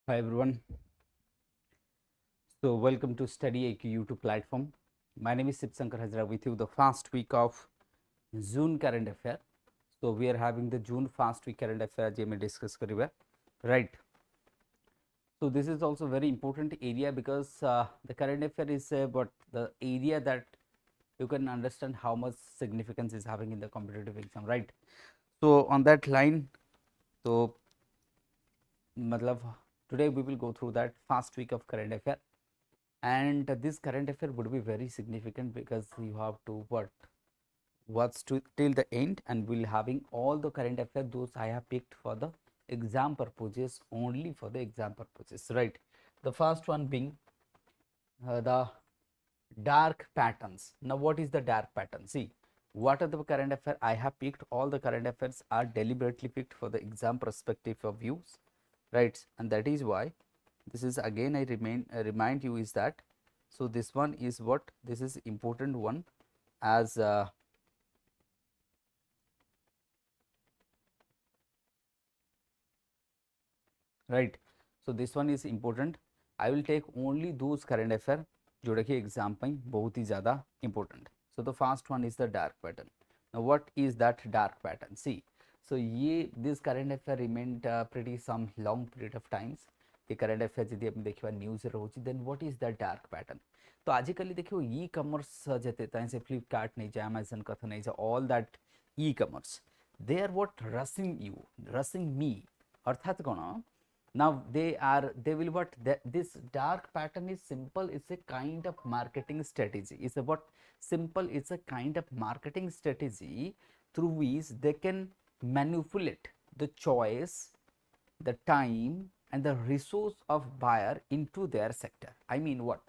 Hi everyone. So welcome to StudyIQ YouTube platform. My name is Sibasankar Sir with you the first week of June current affair. So we are having the June first week current affair जे मैं discuss करिबा, right? So this is also very important area because the current affair is what the area that you can understand how much significance is having in the competitive exam, right? So on that line, so मतलब today we will go through that first week of current affair. And this current affair would be very significant because you have to watch to till the end, and we'll having all the current affair those I have picked for the exam purposes, only for the exam purposes, right? The first one being the dark patterns. Now what is the dark pattern? See, what are the current affair I have picked? All the current affairs are deliberately picked for the exam perspective of views, right? And that is why this is again I remind you is that, so this one is what, this is important one as right. So this one is important. I will take only those current affair जोड़ा कि exam ପାଇଁ बहुत ही ज़्यादा important. So the first one is the dark pattern. Now what is that dark pattern? See, so ये this current affair remained pretty some long period of times. ये current affair जदि आपण देखिबा न्यूज़ रे होची, then what is the dark pattern? तो आजिकली देखियो e commerce जते ताई से फ्लिपकार्ट नहीं जा, अमेजन कथा नहीं जा, all that e commerce they are what rushing you, rushing me. अर्थात कोन, now they will what this dark pattern is simple, it's a kind of marketing strategy. It's a what simple, it's a kind of marketing strategy through which they can manipulate the choice, the time and the resource of buyer into their sector. I mean what,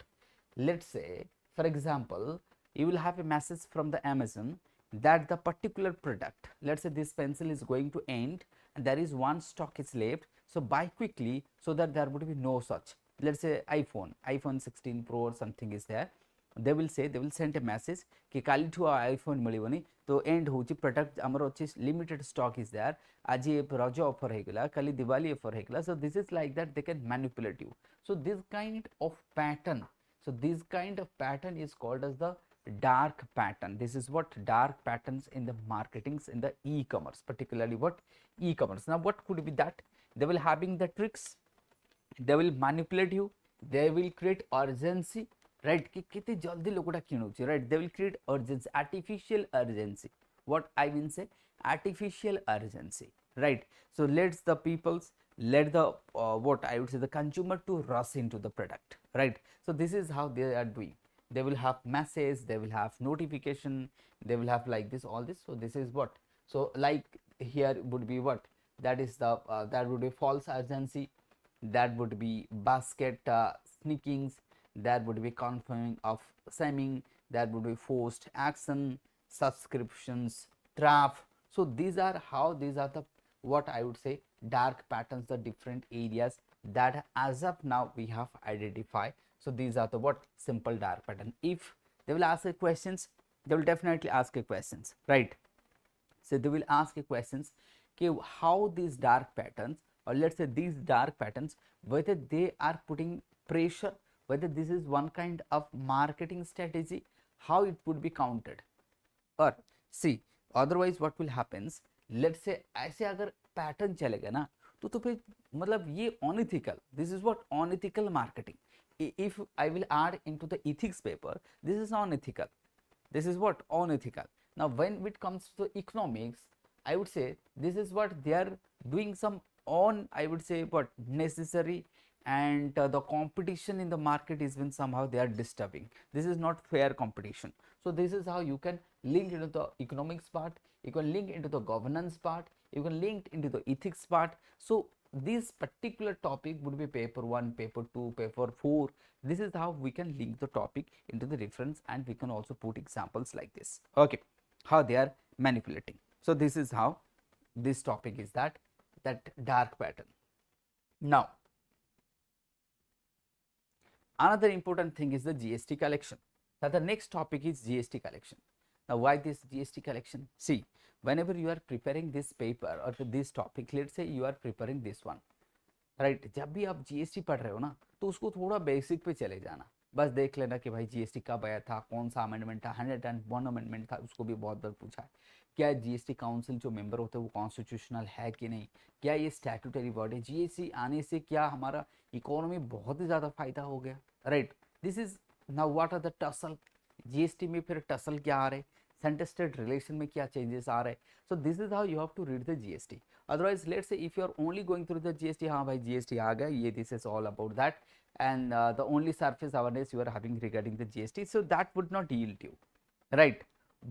let's say for example you will have a message from the Amazon that the particular product, let's say this pencil is going to end and there is one stock is left, so buy quickly so that there would be no such, let's say iPhone 16 Pro or something is there, they will say, they will send a message कि काली ठू iPhone मिलिबनी तो and होची product हमर अछि limited stock is there, आज ये रज offer हेगला, काली दिवाली ऑफर हेगला. So this is like that they can manipulate you. So this kind of pattern, so this kind of pattern is called as the dark pattern. This is what dark patterns in the marketings in the e-commerce, particularly what e-commerce. Now what could be that? They will having the tricks, they will manipulate you, they will create urgency, right? कि कितने जल्दी लोगोटा किणुची, right? They will create urgency, artificial urgency. What I will say, artificial urgency, right? So let's the peoples, let the what I would say the consumer to rush into the product, right? So this is how they are doing. They will have message, they will have notification, they will have like this, all this. So this is what, so like here would be what, that is the that would be false urgency, that would be basket sneakings, that would be confirming of semming, that would be forced action, subscriptions, trap. So these are how, these are the what I would say dark patterns, the different areas that as of now we have identified. So these are the what simple dark pattern. If they will ask a questions, they will definitely ask a questions, right? So they will ask a questions कि how these dark patterns, or let's say these dark patterns, whether they are putting pressure, whether this is one kind of marketing strategy, how it would be counted. और see otherwise what will happens, let's say ऐसे अगर pattern चलेगा ना तो फिर मतलब ये unethical, this is what unethical marketing. If I will add into the ethics paper, this is unethical, this is what unethical. Now when it comes to economics, I would say this is what they are doing some on, I would say what necessary, and the competition in the market is when somehow they are disturbing, this is not fair competition. So this is how you can link into the economics part, you can link into the governance part, you can link into the ethics part. So this particular topic would be paper 1, paper 2, paper 4. This is how we can link the topic into the reference, and we can also put examples like this, okay, how they are manipulating. So this is how this topic is, that dark pattern. Now another important thing is the GST collection. Now the next topic is GST collection. Now why this GST collection? See, whenever you are preparing this paper or this topic, let's say you are preparing this one, right. जब भी आप GST पढ़ रहे हो ना, तो उसको थोड़ा बेसिक पे चले जाना, बस देख लेना कि भाई जीएसटी कब आया था, कौन सा अमेंडमेंट था, 101 अमेंडमेंट था, उसको भी बहुत बार पूछा है। क्या जीएसटी काउंसिल जो मेंबर होते हैं वो कॉन्स्टिट्यूशनल है कि नहीं, क्या ये स्टैट्यूटरी बॉडी, जीएसटी आने से क्या हमारा इकोनॉमी बहुत ही ज़्यादा फायदा हो गया, right. This is now what are the tussle, GST में फिर टसल क्या आ रहे, सेंटर स्टेट रिलेशन में क्या चेंजेस आ रहे। So this is how you have to read the GST. Otherwise, let's say if you are only going through the GST, हाँ भाई GST आ गया, ये this is all about that, and the only surface awareness you are having regarding the GST, so that would not yield you, right?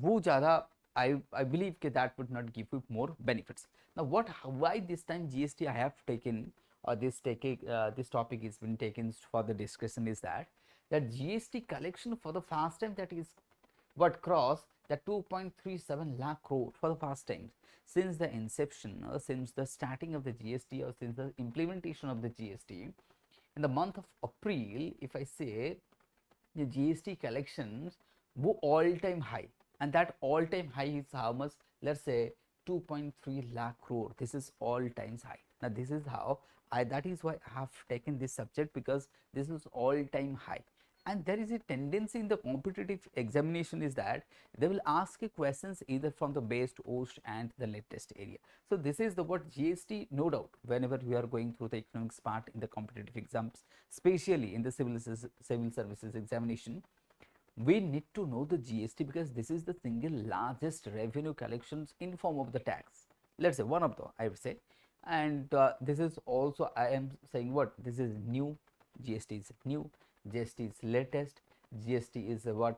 वो ज़्यादा I believe कि that would not give you more benefits. Now what, why this time GST I have taken, or this topic is been taken for the discussion, is that GST collection for the first time, that is what crossed the 2.37 lakh crore for the first time since the inception, or since the starting of the GST, or since the implementation of the GST. In the month of April, if I say, the GST collections were all time high, and that all time high is how much? Let's say 2.3 lakh crore. This is all times high. Now this is how that is why I have taken this subject, because this is all time high. And there is a tendency in the competitive examination is that they will ask you questions either from the best, OST and the latest area. So this is the what GST, no doubt, whenever we are going through the economics part in the competitive exams, especially in the civil services examination, we need to know the GST, because this is the single largest revenue collections in form of the tax. Let's say one of the, I would say, and this is also, I am saying what, this is new, GST is new, GST is latest, GST is what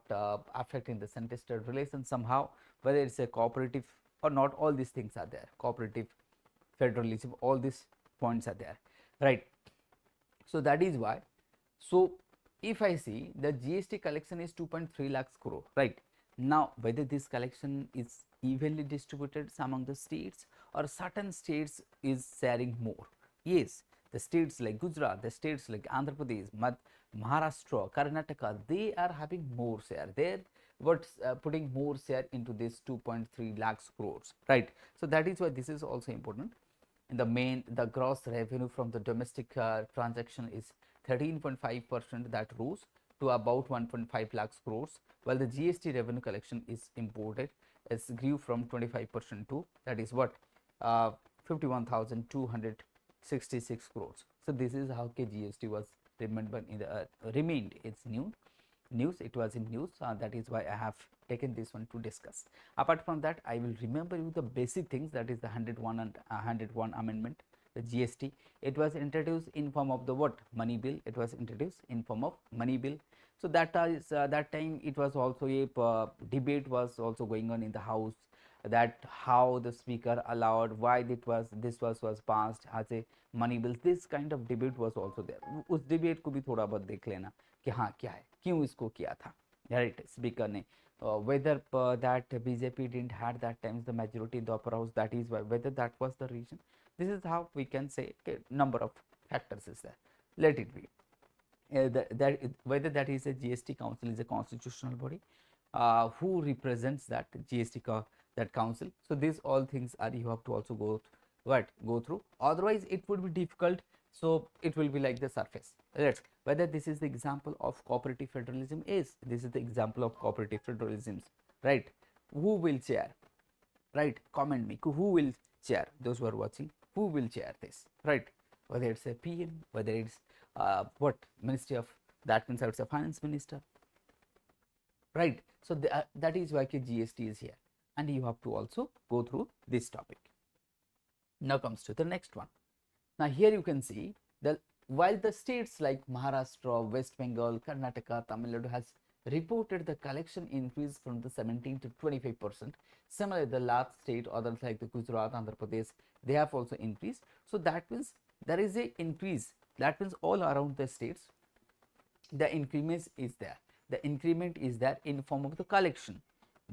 affecting the center state relation somehow, whether it's a cooperative or not, all these things are there, cooperative, federalism, all these points are there, right. So that is why, so if I see the GST collection is 2.3 lakhs crore, right. Now whether this collection is evenly distributed among the states, or certain states is sharing more, yes, the states like Gujarat, the states like Andhra Pradesh, Maharashtra, Karnataka, they are having more share, they're putting more share into this 2.3 lakhs crores, right. So that is why this is also important. In the gross revenue from the domestic transaction is 13.5%, that rose to about 1.5 lakhs crores, while the GST revenue collection is imported, it grew from 25% to, that is what, 51,266 crores. So this is how GST was remained its news, it was in news, that is why I have taken this one to discuss. Apart from that, I will remember you the basic things, that is the 101 and 101 amendment, the GST. It was introduced in form of the what, money bill, it was introduced in form of money bill. So that is that time it was also a debate was also going on in the house, that how the speaker allowed, why this was passed as a money bill, this kind of debate was also there. उस debate को भी थोड़ा बहुत देख लेना कि हाँ क्या है, क्यों इसको किया था, right, स्पीकर ने, whether that BJP didn't had that times the majority in the upper house, that is why, whether that was the reason. This is how we can say, okay, number of factors is there, let it be. Whether that is a GST council is a constitutional body, who represents that GST that council. So these all things are you have to also go through, otherwise it would be difficult. So it will be like the surface, right. Whether this is the example of cooperative federalism, is this is the example of cooperative federalism, right. Who will chair, right, comment me, who will chair, those who are watching, who will chair this, right. Whether it's a PM, whether it's what ministry of, that means it's a finance minister, right. So that is why GST is here, and you have to also go through this topic. Now comes to the next one. Now here you can see that while the states like Maharashtra, West Bengal, Karnataka, Tamil Nadu has reported the collection increase from the 17 to 25%, similarly the last state, others like the Gujarat, Andhra Pradesh, they have also increased. So that means there is a increase, that means all around the states the increment is there, the increment is there in form of the collection,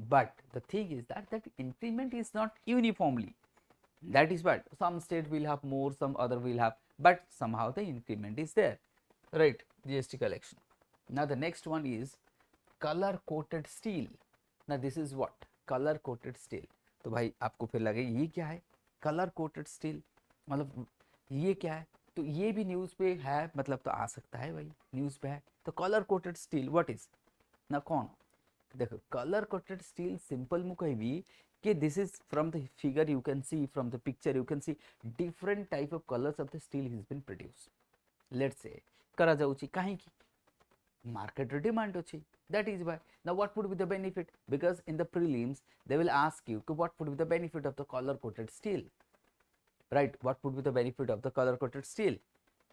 but the thing is that increment is not uniformly, that is what, some state will have more, some other will have, but somehow the increment is there, right, GST collection. Now the next one is color coated steel. Now this is what, color coated steel. तो भाई आपको फिर लगे ये क्या है, colour coated steel, मतलब ये क्या है, तो ये भी न्यूज़ पे है, मतलब तो आ सकता है भाई, न्यूज़ पे है। तो colour coated steel what is ना कौन, देखो कलर कोटेड स्टील सिंपल मु कहबी कि this is from the figure you can see, from the picture you can see different type of colours of the steel has been produce. Let's say करा जाउची काहे की market demand ଅଛି, that is why. Now what would be the benefit, because in the prelims they will ask you what would be the benefit of the color coated steel, right? What would be the benefit of the color coated steel?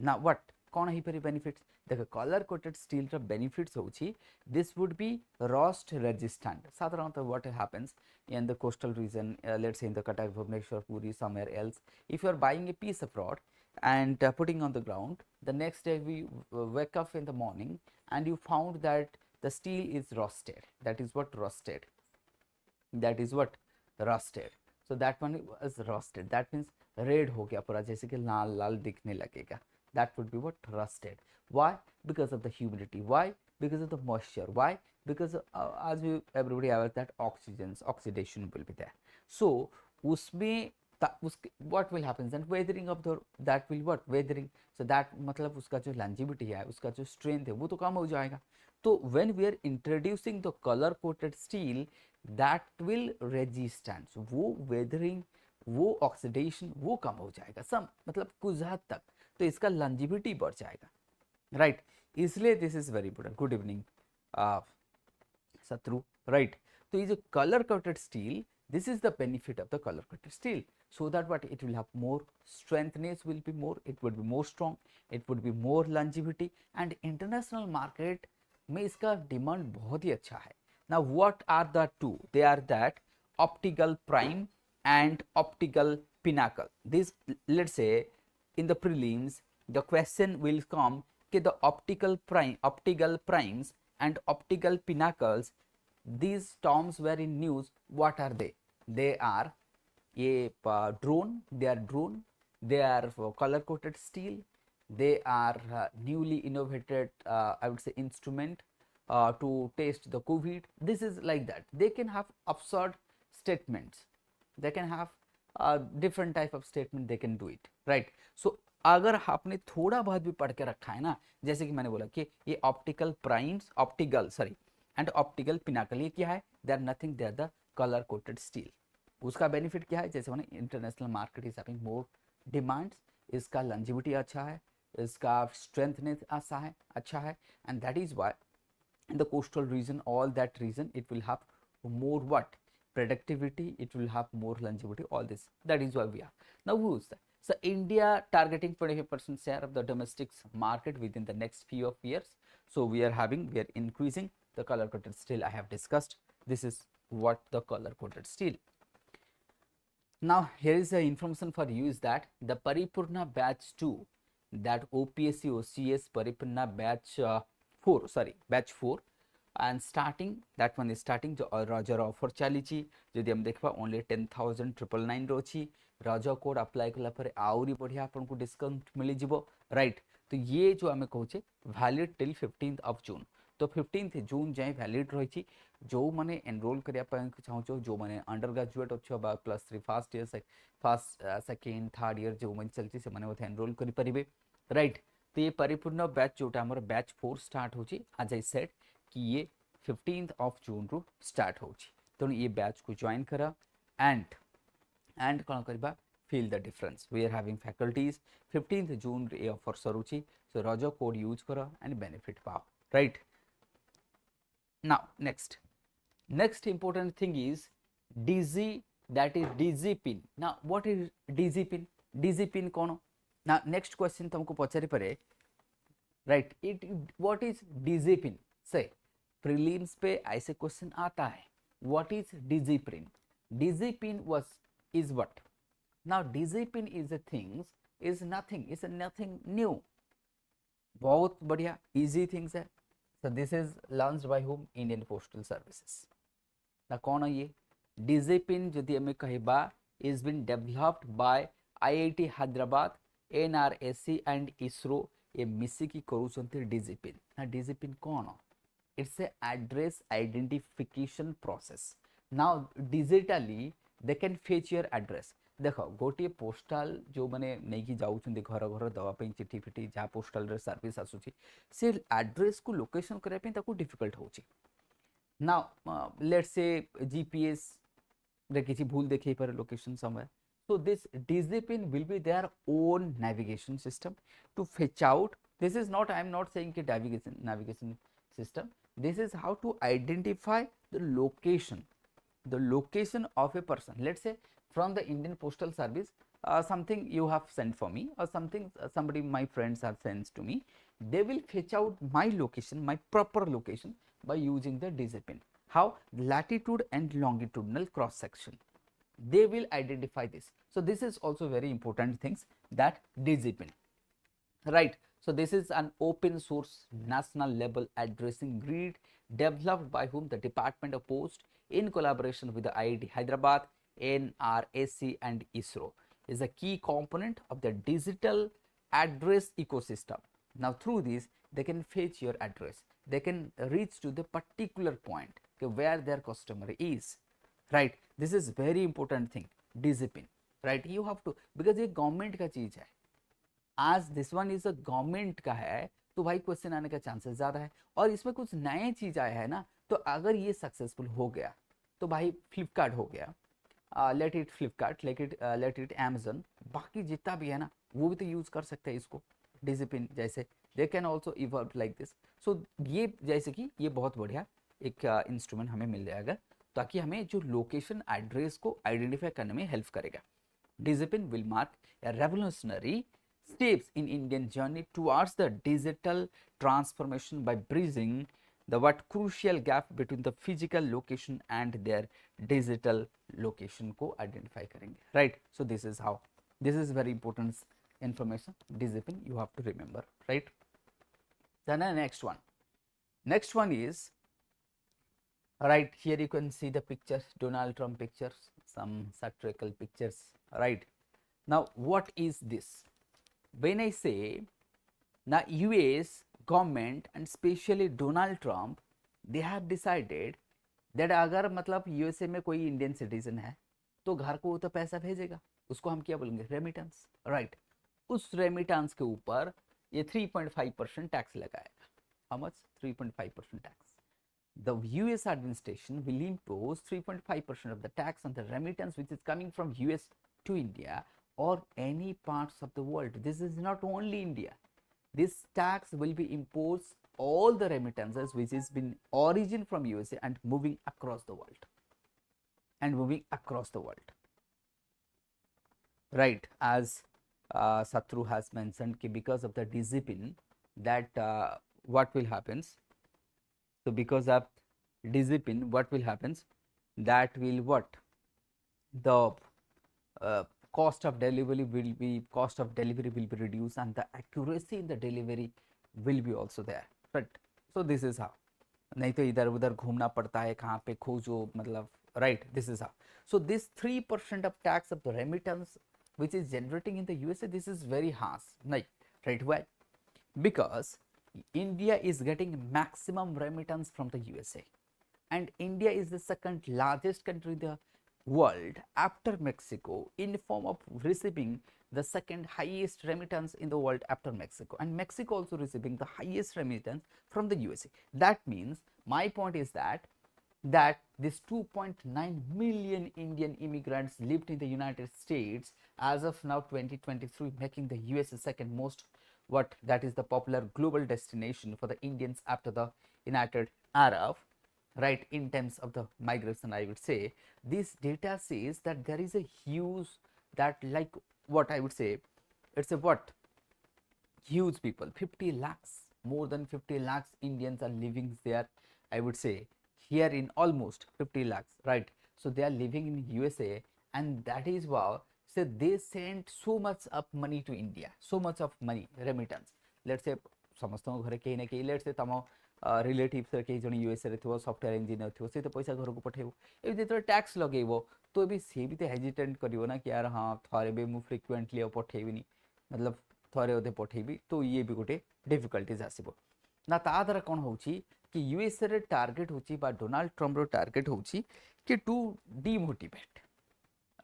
Now what कौन ही पर benefits, देखो color coated steel रा benefits होची, this would be rust resistant. साधारणतः what happens in the coastal region, let's say in the Cuttack, Bhubaneswar, Puri, somewhere else, if you are buying a piece of rod and putting on the ground, the next day we wake up in the morning and you found that the steel is rusted, that is what rusted, that is what rusted. So that one was rusted, that means red हो गया पूरा, जैसे कि लाल लाल दिखने लगेगा, that would be what rusted. Why? Because of the humidity. Why? Because of the moisture. Why? Because as we everybody aware that oxidation will be there. So उसमें what will happen, then weathering of the, that will what weathering, so that मतलब उसका जो longevity है, उसका जो strength है वो तो कम हो जाएगा. तो when we are introducing the color coated steel, that will resistance, वो weathering, वो oxidation वो कम हो जाएगा, सम मतलब कुछ हद तक, तो इसका longevity बढ़ जाएगा, राइट. इसलिए this is very important. Good evening शत्रु, राइट. तो ये जो colour coated steel, this is the benefit of the color coated steel, so that what it will have more strengthness, will be more, it would be more strong, it would be more longevity, and international market में इसका demand बहुत ही अच्छा है. Now what are the two, they are that optical prime and optical pinnacle. This, let's say in the prelims the question will come कि the optical primes and optical pinnacles, these terms were in news, what are they? They are a drone, they are color coated steel, they are newly innovated I would say instrument to test the COVID. This is like that, they can have absurd statements, they can have different type of statement, they can do it, right? So अगर आपने थोड़ा बहुत भी पढ़ के रखा है ना, जैसे कि मैंने बोला कि ये optical primes, optical sorry and optical pinnacle, ये क्या है, they are nothing, they are the colour coated steel. उसका बेनिफिट क्या है, जैसे मैंने international market is having more demands, इसका लॉन्जिविटी अच्छा है, इसका स्ट्रेंथनेस अच्छा है, and that is why in the coastal region, all that region, it will have more what productivity, it will have more longevity, all this, that is why we are. Now who is that? So India targeting 25% share of the domestic market within the next few of years. So we are increasing the color coated steel, I have discussed. This is what the color coated steel. Now here is the information for you, is that the Paripurna batch 2, that OPSC OCS Paripurna batch 4 and starting, that one is starting जो Roger offer चली, जदि हम देखा only 10,999 रही, रज code apply कला पर आउरी बढ़िया आपको डिस्काउंट मिल जिवो, राइट. तो ये जो आम कहचे valid till 15th of June, तो 15th जून जाए वैलिड रही. जो मैंने एनरोल करने चाहो, जो मैंने अंडर ग्रेजुएट अच्छे +3 first year first second third year जो मैंने चलती से मैंने एनरोल करें, राइट. तो ये परिपूर्ण बैच जोटा आमर बैच 4 स्टार्ट होची, आज आई सेड कि ये 15th of June रू स्टार्ट होची, तो ये बैच को ज्वाइन करा एंड कौन करबा feel the difference. We are having faculties 15th June ये ऑफर सरुची, सो रजो कोड यूज करा एंड बेनिफिट पाओ, right. Now next important thing is DG, that is DG pin. Now what is DG pin? DG pin कौन? Now next question तुमको पचारि परे, right, it what is DIGIPIN. से prelims पे ऐसे question आता है, what is DIGIPIN? DIGIPIN was is what? Now DIGIPIN is a things, is nothing new, बहुत बढ़िया इजी थिंग्स है. So this is learned by whom, Indian postal services. ना कौन है ये डीजी पिन? जदि हमें कहबा is been developed by IIT Hyderabad, NRSC and ISRO, ये मिसिकी करूछंती डीजी पिन. ना डीजी पिन कौन? It's a address identification process. Now digitally they can fetch your address. देख गोटे पोस्टाल जो मैंने नहीं जाऊँच घर घर दवाई चिठी फिटी जहाँ पोस्टाल सर्विस आसूसी से एड्रेस को लोकेशन करने डिफिकल्ट हो नाउ लेट्स से जीपीएस रे किसी भूल देखई पारे location somewhere so this dz pin will be their own navigation system to fetch out. This is not, I am not saying कि navigation system, this is how to identify the location of a person. Let's say from the Indian Postal Service, something you have sent for me or something somebody my friends have sent to me, they will fetch out my location, my proper location by using the dz pin. How? Latitude and longitudinal cross section, they will identify this. So this is also very important things, that dz pin, right? So this is an open source national level addressing grid developed by whom? The Department of Post in collaboration with the IIT Hyderabad, NRSC and ISRO, is a key component of the digital address ecosystem. Now through this they can fetch your address, they can reach to the particular point where their customer is, right? This is very important thing, dz pin, right? You have to, because ये government का चीज है, आज this one is a government का है तो भाई question आने का चांसेस ज्यादा है, और इसमें कुछ नए चीज आया है ना, तो अगर ये सक्सेसफुल हो गया तो भाई फ्लिपकार्ट हो गया, let it Flipkart, let it Amazon, बाकी जितना भी है ना वो भी तो यूज कर सकते हैं इसको dz pin जैसे, they can also evolve like this. So ये जैसे कि ये बहुत बढ़िया एक इंस्ट्रूमेंट हमें मिल जाएगा ताकि हमें जो लोकेशन एड्रेस को आइडेंटिफाई करने में हेल्प करेगा. dz pin will mark a revolutionary steps in Indian journey towards the digital transformation by bridging the what crucial gap between the physical location and their digital location को identify करेंगे, right? So this is how, this is very important information, dz pin you have to remember, right? Then the next one is, right, here you can see the pictures, Donald Trump pictures, some satirical pictures, right? Now what is this? When I say now US government and especially Donald Trump, they have decided that अगर मतलब USA में कोई Indian citizen है तो घर को तो पैसा भेजेगा, उसको हम क्या बोलेंगे? Remittance, right? उस रेमिटेंस के ऊपर ये 3.5% टैक्स लगाएगा. How much? 3.5% tax. The US administration will impose 3.5% of the tax on the remittance which is coming from US to India or any parts of the world. This is not only India. This tax will be imposed all the remittances which is been origin from USA and moving across the world. Right, as Satru has mentioned, because of the dz pin, that what will happens? So because of dz pin, what will happens? That will what? The cost of delivery will be reduced and the accuracy in the delivery will be also there, right? So this is how, नहीं तो इधर उधर घूमना पड़ता है, कहाँ पे खोजो, मतलब, right? This is how. So this 3% of tax of the remittance which is generating in the USA, this is very harsh, right? Why? Because India is getting maximum remittance from the USA, and India is the second largest country in the world after Mexico in form of receiving the second highest remittance in the world after Mexico, and Mexico also receiving the highest remittance from the USA. That means my point is that this 2.9 million Indian immigrants lived in the United States as of now 2023, making the US the second most that is the popular global destination for the Indians after the United Arab, right? In terms of the migration, I would say this data says that there is a huge, that like what I would say, it's a what, huge people, 50 lakhs, more than 50 lakhs Indians are living there, I would say, here in almost 50 lakhs, right? So they are living in USA, and that is wow. So they sent so much of money to India, so much of money, remittance. Let's say समस्त घर कहीं ना कहीं, let's say तम relatives कहीं जन USA थो software engineer थो, से तो पैसा घर को पठेबो, ए जो टैक्स लगेबो तो भी सी भी तो हेजिटेट करिवो ना कि यार हाँ थरे बे मु फ्रिक्वेंटली पठेबिनी, मतलब थरे ओदे पठेबी, तो ये भी गोटे डिफिकल्टीज आसीबो ना. ता द्वारा कौन होची कि यूएसए रे टार्गेट होची बा डोनाल्ड ट्रम्प रो टार्गेट होची कि to demotivate,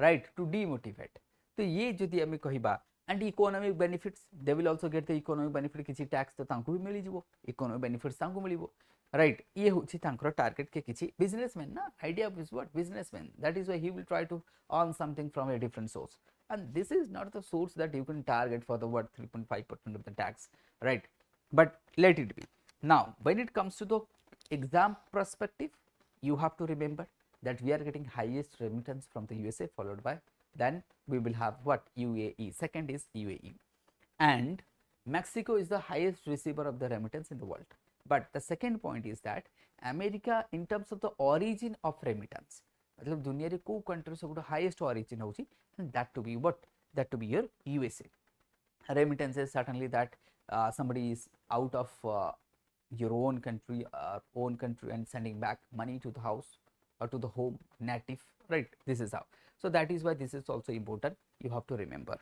right, to demotivate. तो ये जदि आम कहबा and economic benefits they will also get the economic benefit किछि टैक्स तो तांको भी मिली जिवो इकोनॉमिक बेनिफिट्स तांको मिलिवो राइट ये होछि तांकर टारगेट के किछि बिजनेसमैन ना idea is what businessman that is why he will try to earn something from a different source and this is not the source that you can target for the what 3.5% of the tax right but let it be now when it comes to the exam perspective you have to remember that we are getting highest remittance from the USA followed by then we will have what UAE second is UAE and Mexico is the highest receiver of the remittance in the world but the second point is that America in terms of the origin of remittance मतलब दुनिया रे को country सब highest origin होची and that to be what that to be your USA remittances certainly that somebody is out of your own country and sending back money to the house or to the home native right this is how so that is why this is also important you have to remember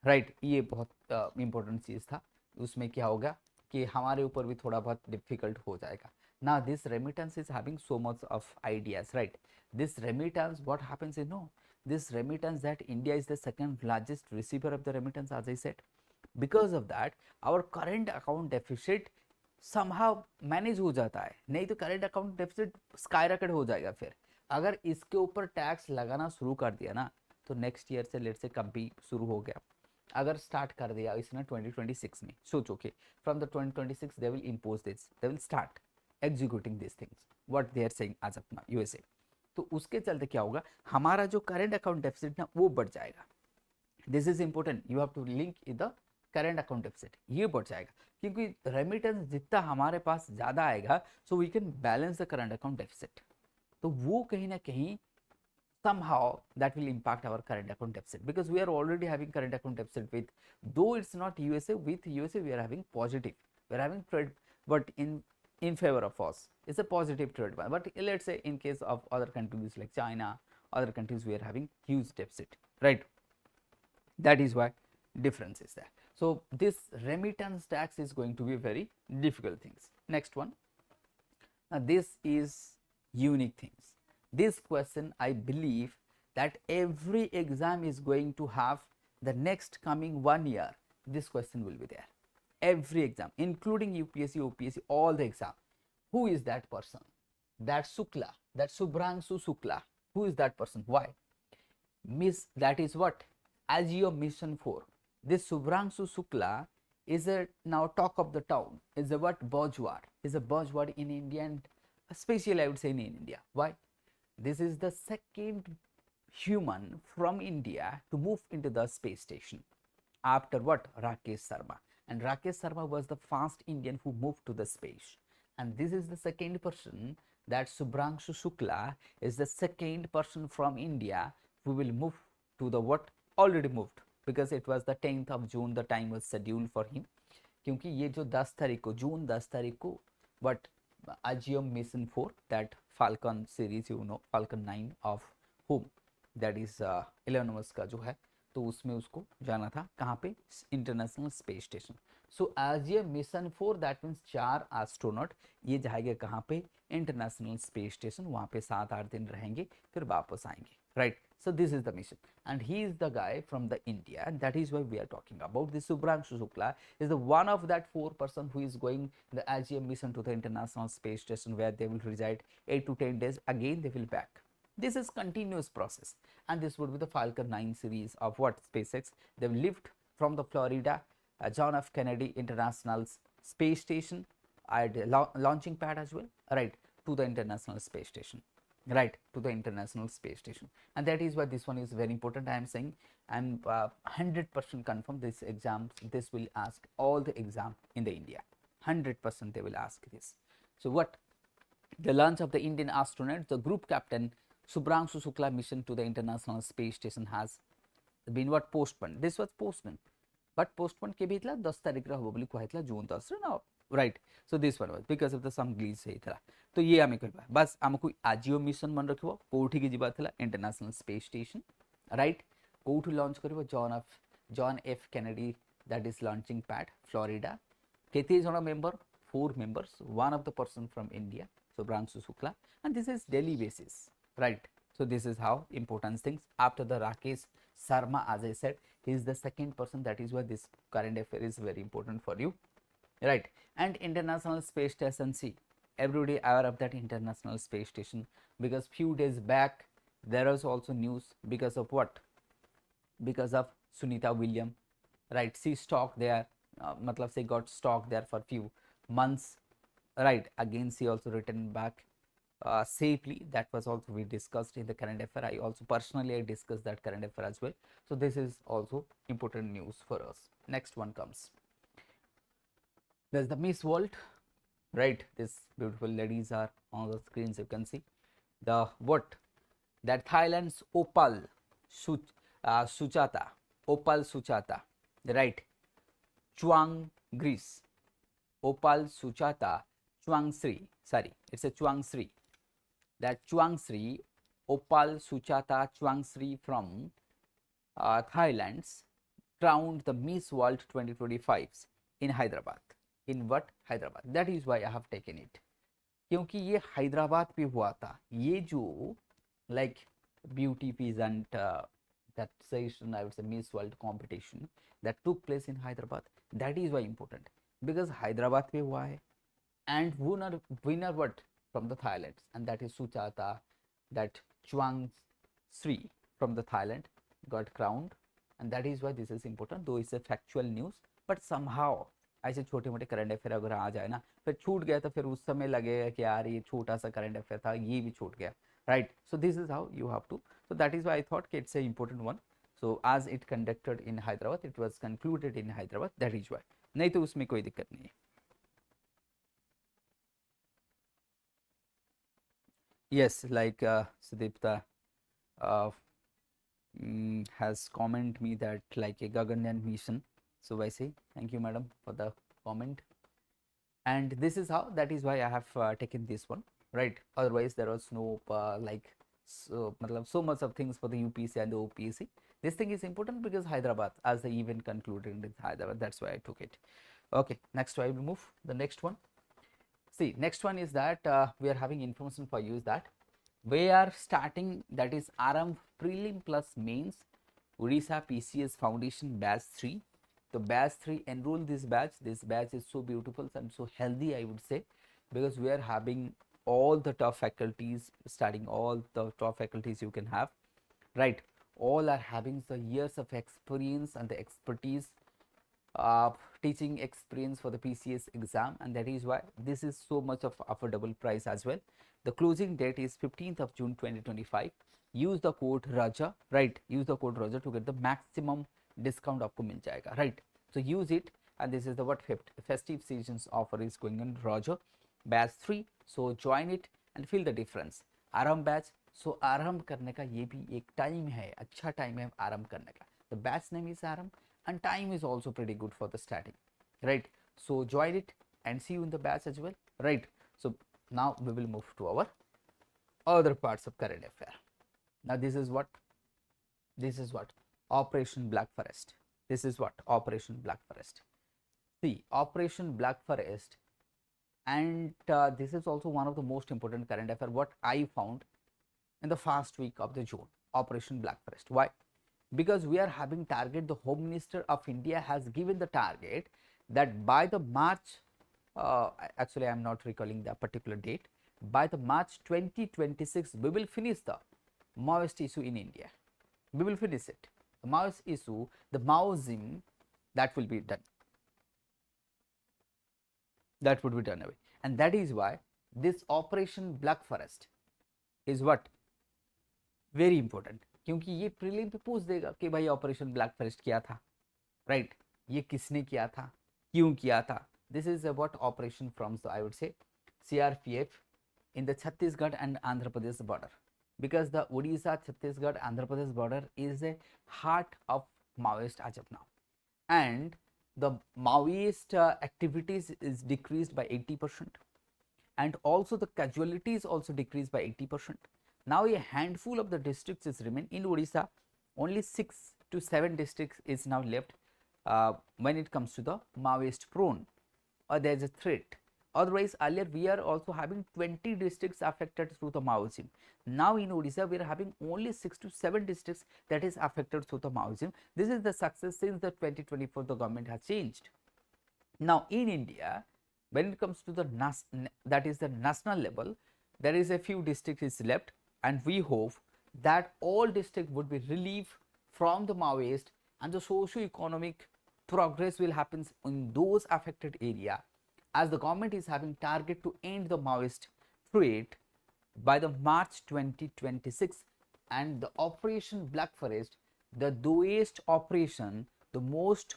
right ये बहुत important चीज था उसमें क्या होगा कि हमारे ऊपर भी थोड़ा बहुत डिफिकल्ट हो जाएगा now this remittance is having so much of ideas right this remittance what happens is no this remittance that India is the second largest receiver of the remittance as I said because of that our current account deficit somehow manage हो जाता है नहीं तो current account deficit skyrocket हो जाएगा फिर अगर इसके ऊपर टैक्स लगाना शुरू कर दिया ना तो नेक्स्ट ईयर से लेट से कब भी शुरू हो गया अगर स्टार्ट कर दिया इसने 2026 में सोचो कि from the 2026 they will impose this they will start executing this things what they are saying as of now USA तो उसके चलते क्या होगा हमारा जो करेंट अकाउंट डेफिसिट ना वो बढ़ जाएगा this is important you have to link in the current account deficit ये बढ़ जाएगा क्योंकि रेमिटेंस जितना हमारे पास ज़्यादा आएगा so we can balance the current account deficit तो वो कहीं ना कहीं somehow that will impact our current account deficit because we are already having current account deficit with though it's not USA with USA we are having positive we are having trade but in favor of us it's a positive trade but let's say in case of other countries like China other countries we are having huge deficit right that is why difference is there so this remittance tax is going to be very difficult things next one now this is unique things this question I believe that every exam is going to have the next coming 1 year this question will be there every exam including UPSC OPSC all the exam who is that person that Shukla that Subhrangshu Shukla who is that person why miss that is what as your mission 4 this Subhrangshu Shukla is a now talk of the town is a what buzzword is a buzzword in India and especially I would say in India why this is the second human from India to move into the space station after what Rakesh Sharma and Rakesh Sharma was the first Indian who moved to the space and this is the second person that Subhrangshu Shukla is the second person from India who will move to the what already moved because it was the 10th of June the time was scheduled for him क्योंकि ये जो 10 तारीख को जून 10 तारीख को what Agium Mission 4 that Falcon series you know Falcon 9 of whom that is Elon Musk का जो है तो उसमें उसको जाना था कहाँ पे international space station so Agium Mission 4 that means 4 astronaut ये जाएंगे कहाँ पे इंटरनेशनल स्पेस स्टेशन वहाँ पे 7-8 दिन रहेंगे फिर वापस आएंगे right so this is the mission and he is the guy from the India and that is why we are talking about this Subhrangshu Shukla is the one of that 4 person who is going the Agium mission to the international space station where they will reside 8 to 10 days again they will back this is continuous process and this would be the Falcon 9 series of what SpaceX they will lift from the Florida John F Kennedy International Space Station at launching pad as well right to the international space station right to the international space station and that is why this one is very important I am saying I'm 100% confirmed this exams this will ask all the exam in the India 100% they will ask this so what the launch of the Indian astronaut the group captain Subhrangshu Shukla mission to the international space station has been what postponed this was postponed but postponed के भी इतला 10 तारीख रे होबो बोली कहैतला जून 10 रे ना right so this one was because of the some glitch हेइतला तो ये आमे कहबा बस हमकु आजियो मिशन मन रखिबो कोठी के जिबा थला इंटरनेशनल स्पेस स्टेशन राइट कोठी लॉन्च करबो John F Kennedy that is launching pad Florida केते जण member 4 members one of the person from India Subhrangshu Shukla and this is daily basis right so this is how important things after the Rakesh Sarma, as I said, he is the second person. That is why this current affair is very important for you, right? And International Space Station, see, everybody aware of that International Space Station, because few days back there was also news because of what? Because of Sunita Williams, right? She stock there, matlab she got stock there for few months, right? Again she also returned back safely. That was also we discussed in the current affair. I also personally I discussed that current affair as well. So this is also important news for us. Next one comes, there's the Miss World, right? These beautiful ladies are on the screens, you can see the what, that Thailand's Suchata, Opal Suchata, right? Chuang Greece, Opal Suchata Chuang Sri, sorry, it's a Chuang Sri, that Chuang Sri, Opal Suchata Chuang Sri from Thailand's crowned the Miss World 2025 in Hyderabad. In what? Hyderabad. That is why I have taken it, क्योंकि ये हैदराबाद पे हुआ था. ये जो like beauty peasant that session, I would say Miss World competition that took place in Hyderabad, that is why important, because Hyderabad पे हुआ है, and winner what, from the Thailand, and that is Suchata, that Chuang Sri from the Thailand got crowned, and that is why this is important, though it's a factual news, but somehow ऐसे छोटे मोटे current affair अगर आ जाए ना, फिर छूट गया तो फिर उस समय लगेगा कि यार ये छोटा सा करंट अफेयर था, ये भी छूट गया, right? So this is how you have to, so that is why I thought कि it's a important one. So as it conducted in Hyderabad, it was concluded in Hyderabad, that is why, नहीं तो उसमें कोई दिक्कत नहीं है. Yes, like Sudipta has comment me that like a Gaganyaan mission. So I say thank you, madam, for the comment. And this is how, that is why I have taken this one, right? Otherwise, there was no so much of things for the UPSC and the OPSC. This thing is important because Hyderabad, as the event concluded in Hyderabad, that's why I took it. Okay, next I will move the next one. See, next one is that we are having information for you, that we are starting, that is Aram Prelim plus Mains Odisha PCS Foundation batch 3. So batch 3, enroll this batch. This batch is so beautiful and so healthy, I would say, because we are having all the top faculties, studying all the top faculties you can have, right? All are having the years of experience and the expertise, teaching experience for the PCS exam, and that is why this is so much of affordable price as well. The closing date is 15th of June 2025. Use the code RAJA, right? Use the code RAJA to get the maximum discount आपको मिल जाएगा, right? So use it, and this is the what festive seasons offer is going on RAJA batch 3. So join it and feel the difference. आरंभ batch, सो आरंभ करने का ये भी एक time है, अच्छा टाइम है आरंभ करने का. The batch name is आरंभ and time is also pretty good for the starting, right? So join it and see you in the batch as well, right? So now we will move to our other parts of current affair. Now this is what Operation Black Forest. This is what Operation Black Forest. See, Operation Black Forest, and this is also one of the most important current affair what I found in the first week of the June. Operation Black Forest. Why? Because we are having target, the Home Minister of India has given the target that by the March, actually I am not recalling the particular date, by the March 2026 we will finish the Maoist issue in India. We will finish it. The Maoist issue, the Maoism, that will be done. That would be done away. And that is why this Operation Black Forest is what? Very important. क्योंकि ये prelim पे पूछ देगा कि भाई operation black forest क्या था, right? ये किसने किया था, क्यों किया था? This is about operation from I would say CRPF in the Chhattisgarh and Andhra Pradesh border, because the Odisha, Chhattisgarh, Andhra Pradesh border is a heart of Maoist as of now, and the Maoist activities is decreased by 80%, and also the casualties also decreased by 80%. Now a handful of the districts is remain in Odisha. Only 6 to 7 districts is now left when it comes to the Maoist prone, or there is a threat Otherwise, earlier we are also having 20 districts affected through the Maoism. Now in Odisha, we are having only 6 to 7 districts that is affected through the Maoism. This is the success since the 2024 the government has changed. Now in India, when it comes to the that is the national level, there is a few districts is left, and we hope that all districts would be relieved from the Maoist, and the socio-economic progress will happen in those affected area, as the government is having target to end the Maoist threat by the March 2026, and the Operation Black Forest, the doest operation, the most,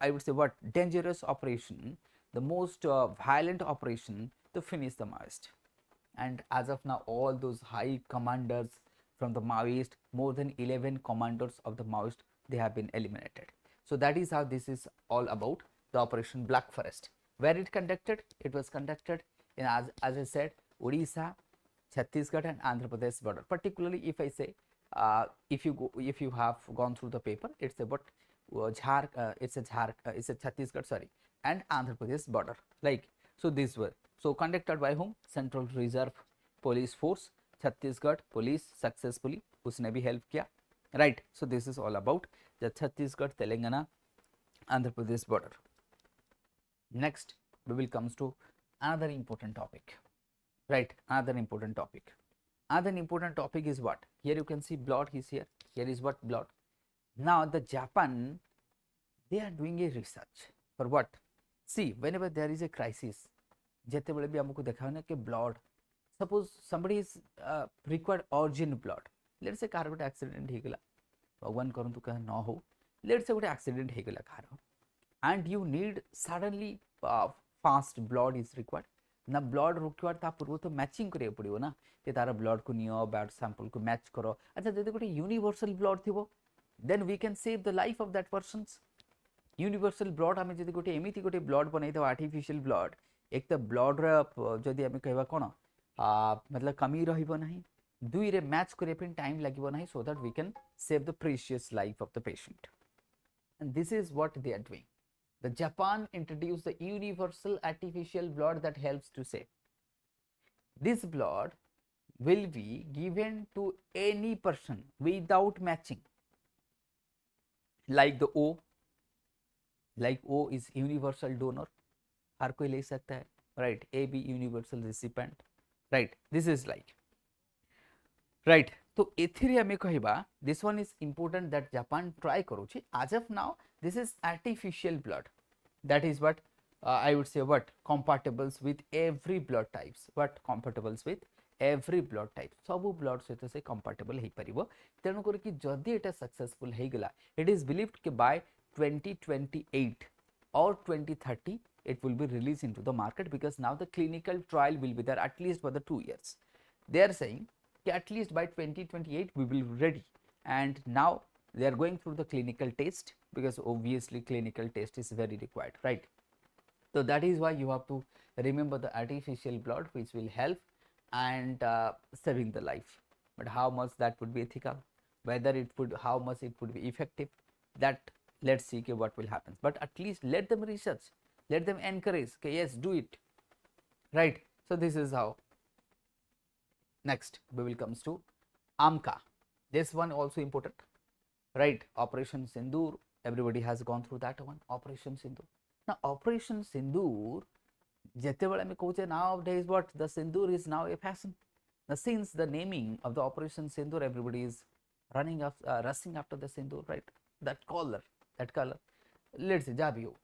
I would say, what dangerous operation, the most violent operation to finish the Maoist. And as of now, all those high commanders from the Maoist, more than 11 commanders of the Maoist, they have been eliminated. So that is how this is all about the Operation Black Forest. Where it conducted? It was conducted in, as I said, Odisha, Chhattisgarh and Andhra Pradesh border. Particularly if I say, if you have gone through the paper, it's about it's a Chhattisgarh, sorry, and Andhra Pradesh border. Like, so these were so conducted by whom? Central Reserve Police Force, Chhattisgarh police successfully उसने भी help किया, right? So this is all about the Chhattisgarh, Telangana, Andhra Pradesh border. Next, we will comes to another important topic, right? Another important topic. Another important topic is what? Here you can see blood is here. Here is what? Blood. Now the Japan, they are doing a research for what? See, whenever there is a crisis, jete bole bhi हमको देखा है ना कि blood, suppose somebody is required urgent blood. Let's say car गोटे accident हो गला, भगवान करंतु कह न हो. Let's say गोटे accident हो गला car, and you need suddenly fast blood is required. ना ब्लड रिक्वायर्ड ता पूर्व तो मैचिंग करे पड़ियो ना, ते तार ब्लड को नियो, ब्लड सैंपल को मैच करो. अच्छा जदि गोटे यूनिवर्सल ब्लड थिबो, then we can save the life of that persons. Universal blood आमे जदि गोटे एमिति गोटे ब्लड बनै दो आर्टिफिशियल ब्लड, एक तो ब्लड र जदि आमे कहबा कोन मतलब कमी रहिबो नाही, दुई रे मैच करे पे टाइम लागिबो नाही, so that we can save the precious life of the patient. And this is what they are doing. The Japan introduced the universal artificial blood that helps to save. This blood will be given to any person without matching. Like the O, like O is universal donor, हर कोई ले सकता है, right? A be universal recipient, right? This is like, right? तो एथिरे हमें कहबा, this one is important that Japan try करूची. As of now, this is artificial blood. That is what I would say, what compatibles with every blood types. What compatibles with every blood type. सबु blood सहित से compatible हो परिबो. तेणु करी कि जदि एटा successful हो गला, it is believed कि by 2028 or 2030 it will be released into the market, because now the clinical trial will be there at least for the 2 years. They are saying that at least by 2028 we will be ready, and now they are going through the clinical test, because obviously clinical test is very required, right? So that is why you have to remember the artificial blood, which will help and saving the life. But how much that would be ethical, whether it would, how much it would be effective, that let's see what will happen. But at least let them research, let them encourage, okay, yes, do it, right? So this is how. Next we will comes to AMCA. This one also important, right? Operation Sindoor, everybody has gone through that one. Operation Sindoor. Now Operation Sindoor, nowadays what the Sindoor is now a fashion. Now since the naming of the Operation Sindoor, everybody is running up, rushing after the Sindoor, right? That color, that color. Let's say Jabio.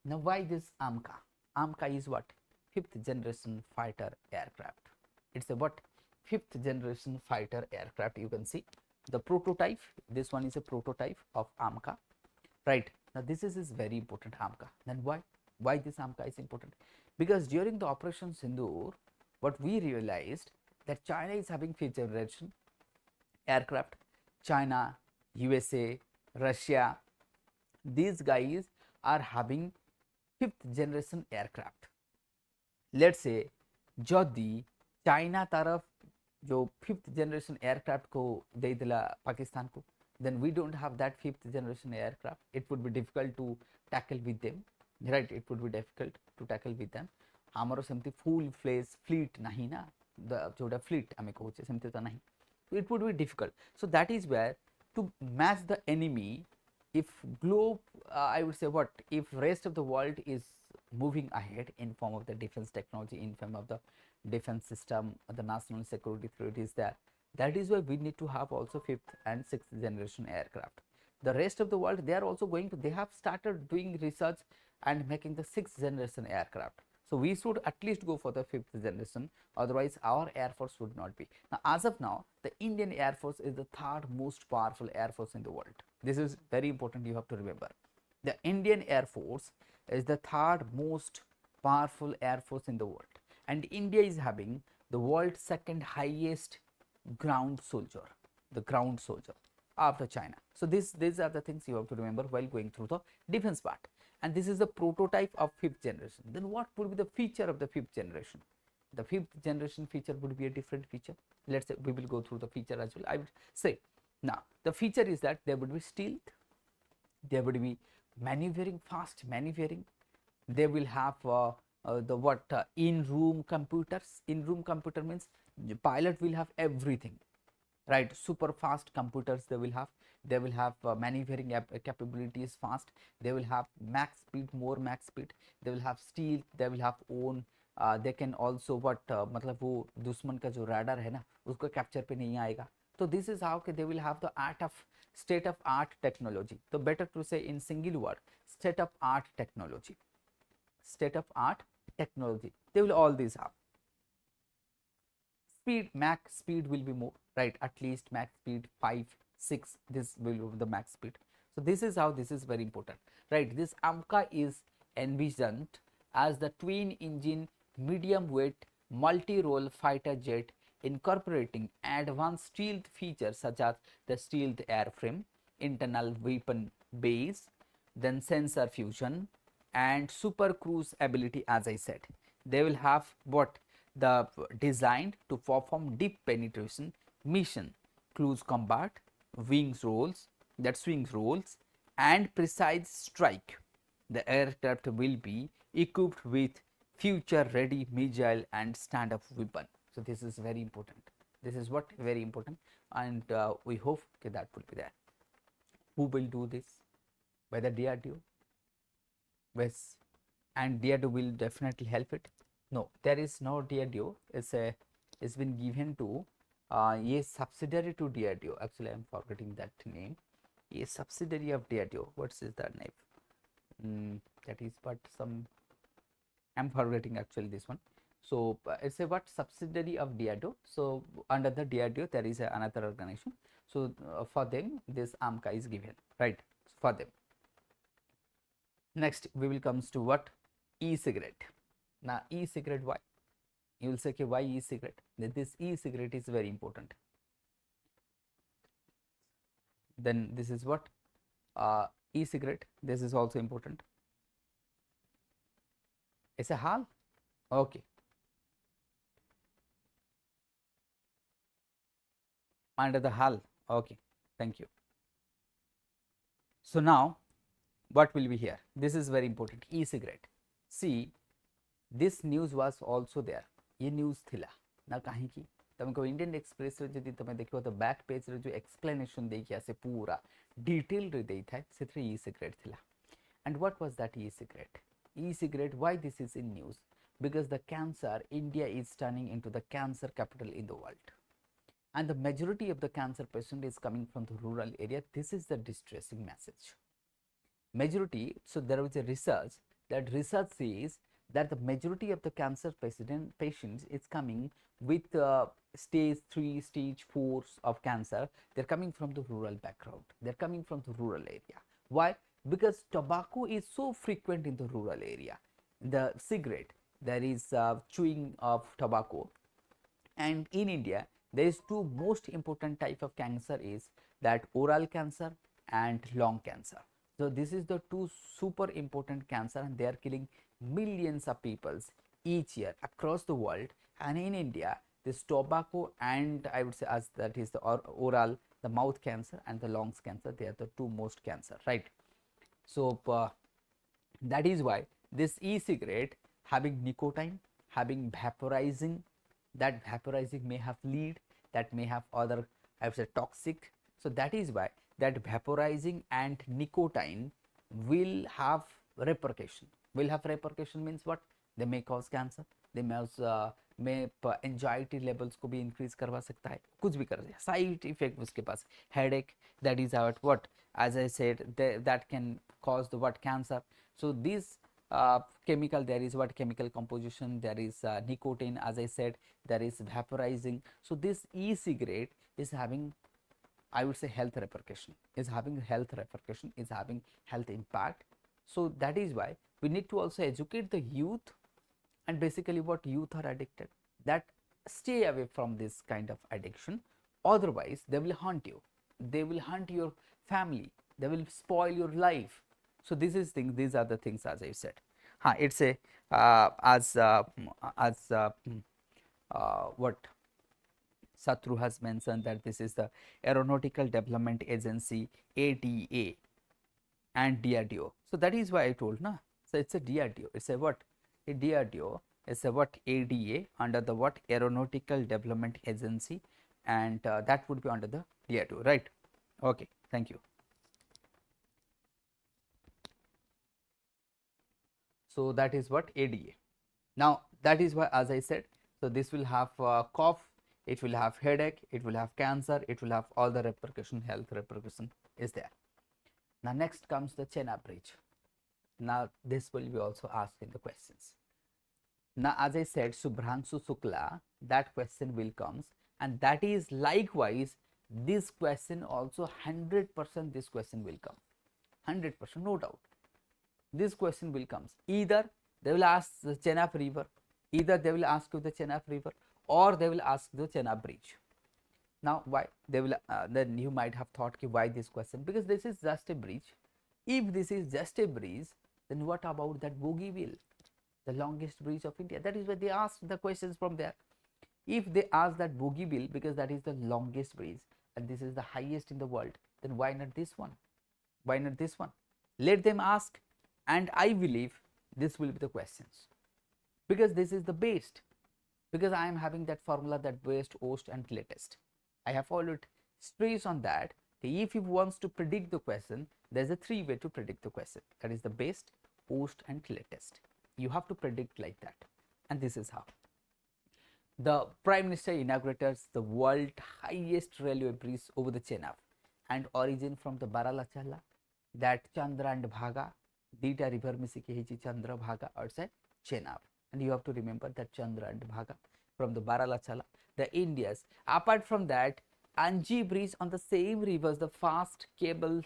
Now why this AMCA? AMCA is what? 5th generation fighter aircraft. It's a what? 5th generation fighter aircraft. You can see the prototype. This one is a prototype of AMCA, right? Now this is very important, AMCA. Then why this AMCA is important? Because during the Operation Sindoor, what we realized that China is having 5th generation aircraft. China, USA, Russia, these guys are having 5th generation aircraft. Let's say जदि China तरफ जो 5th generation aircraft को दे दिला पाकिस्तान को, then we don't have that 5th generation aircraft. It would be difficult to tackle with them, right? It would be difficult to tackle with them. आमर सेमती full fledge fleet नहीं ना जोटा fleet आम कहे सेमती तो नहीं so it would be difficult so that is where to match the enemy if globe I would say what if rest of the world is moving ahead in form of the defense technology in form of the defense system the national security threat is there that is why we need to have also fifth and sixth generation aircraft the rest of the world they are also going to they have started doing research and making the sixth generation aircraft so we should at least go for the fifth generation otherwise our air force would not be now as of now the Indian air force is the third most powerful air force in the world this is very important you have to remember the Indian air force is the third most powerful air force in the world and India is having the world's second highest ground soldier the ground soldier after China so these are the things you have to remember while going through the defense part and this is the prototype of fifth generation then what would be the feature of the fifth generation the fifth generation feature would be a different feature let's say we will go through the feature as well I would say now the feature is that there would be stealth there would be maneuvering fast maneuvering they will have the what in-room computers in-room computer means the pilot will have everything right super fast computers they will have maneuvering capabilities fast they will have max speed more max speed they will have stealth they will have own they can also what मतलब वो दुश्मन का जो radar है ना उसको capture पे नहीं आएगा तो this is how they will have the art of state of art technology so better to say in single word state of art technology state of art technology they will all these have speed max speed will be more right at least max speed 5 6 this will be the max speed so this is how this is very important right this AMCA is envisioned as the twin engine medium weight multi-role fighter jet incorporating advanced stealth features such as the stealth airframe internal weapon base then sensor fusion and super cruise ability as I said they will have what the designed to perform deep penetration mission close combat wings rolls that swings rolls and precise strike the aircraft will be equipped with future ready missile and stand up weapon so this is very important this is what very important and we hope that will be there who will do this by the DRDO yes and DRDO will definitely help it no there is no DRDO it's been given to a subsidiary to DRDO actually I am forgetting that name a subsidiary of DRDO what is that name that is but some I am forgetting actually this one so it's a what subsidiary of DRDO so under the DRDO there is another organization so for them this AMCA is given right for them next we will comes to what e-cigarette now e-cigarette why you will say okay, why e-cigarette this e-cigarette is very important then this is what e-cigarette this is also important it's a hall okay under the hull okay thank you so now what will be here this is very important e-cigarette see this news was also there ये news थिला ना कहीं की तुमको Indian express रे जदी तमे देखियो तो बैक पेज रे जो एक्सप्लेनेशन देकी आसे पूरा डिटेल रे देई थाय सेथरे ई सिगरेट थिला and what was that e cigarette why this is in news because the cancer India is turning into the cancer capital in the world and the majority of the cancer patient is coming from the rural area this is the distressing message majority so there was a research that research says that the majority of the cancer patients is coming with stage 3 stage 4 of cancer they're coming from the rural background they're coming from the rural area why because tobacco is so frequent in the rural area the cigarette there is chewing of tobacco and in India there is two most important type of cancer is that oral cancer and lung cancer so this is the two super important cancer and they are killing millions of people each year across the world and in India this tobacco and I would say as that is the oral the mouth cancer and the lungs cancer they are the two most cancer right so that is why this e-cigarette having nicotine, having vaporizing. That vaporizing may have lead, that may have other, I would say, toxic. So that is why that vaporizing and nicotine will have repercussion. Will have repercussion means what? They may cause cancer, they may anxiety levels को भी increase करवा सकता है, कुछ भी कर सकता है, साइड इफेक्ट उसके पास, headache, that is what, as I said, that can cause the what, cancer. So this chemical, there is what chemical composition, there is nicotine, as I said, there is vaporizing. So this e-cigarette is having, I would say, health repercussion, is having health repercussion, is having health impact. So that is why we need to also educate the youth, and basically what youth are addicted, that stay away from this kind of addiction, otherwise they will haunt you, they will haunt your family, they will spoil your life. So this is thing, these are the things, as I said. It's a what Satru has mentioned, that this is the Aeronautical Development Agency, ADA, and DRDO. So that is why I told, na. So it's a DRDO. It's a what? A DRDO is a what? ADA, under the what? Aeronautical Development Agency, and that would be under the DRDO, right? Okay, thank you. So that is what? ADA. Now that is why, as I said, so this will have cough, it will have headache, it will have cancer, it will have all the repercussion, health repercussion is there. Now next comes the Chenab bridge. Now this will be also asked in the questions. Now as I said, Subhranshu Shukla, that question will comes, and that is likewise this question also 100%, this question will come, 100%, no doubt. This question will comes, either they will ask the Chenab river, either they will ask you the Chenab river, or they will ask the Chenab bridge. Now why they will, then you might have thought, why this question? Because this is just a bridge. If this is just a bridge, then what about that Bogeyville, the longest bridge of India? That is why they ask the questions from there. If they ask that Bogeyville because that is the longest bridge and this is the highest in the world, then why not this one? Why not this one? Let them ask, and I believe this will be the questions, because this is the best, because I am having that formula, that best, worst, and latest. I have followed stress on that. If you wants to predict the question, there's a 3 way to predict the question, that is the best, worst, and latest. You have to predict like that, and this is how. The Prime Minister inaugurates the world highest railway bridge over the Chenab, and origin from the Baralachala, that Chandra and Bhaga, Dita river misiki hechi Chandra Bhaga outside Chenab, and you have to remember that Chandra and Bhaga from the Baralachala, the Indias. Apart from that, Anji bridge on the same rivers, the fast cable,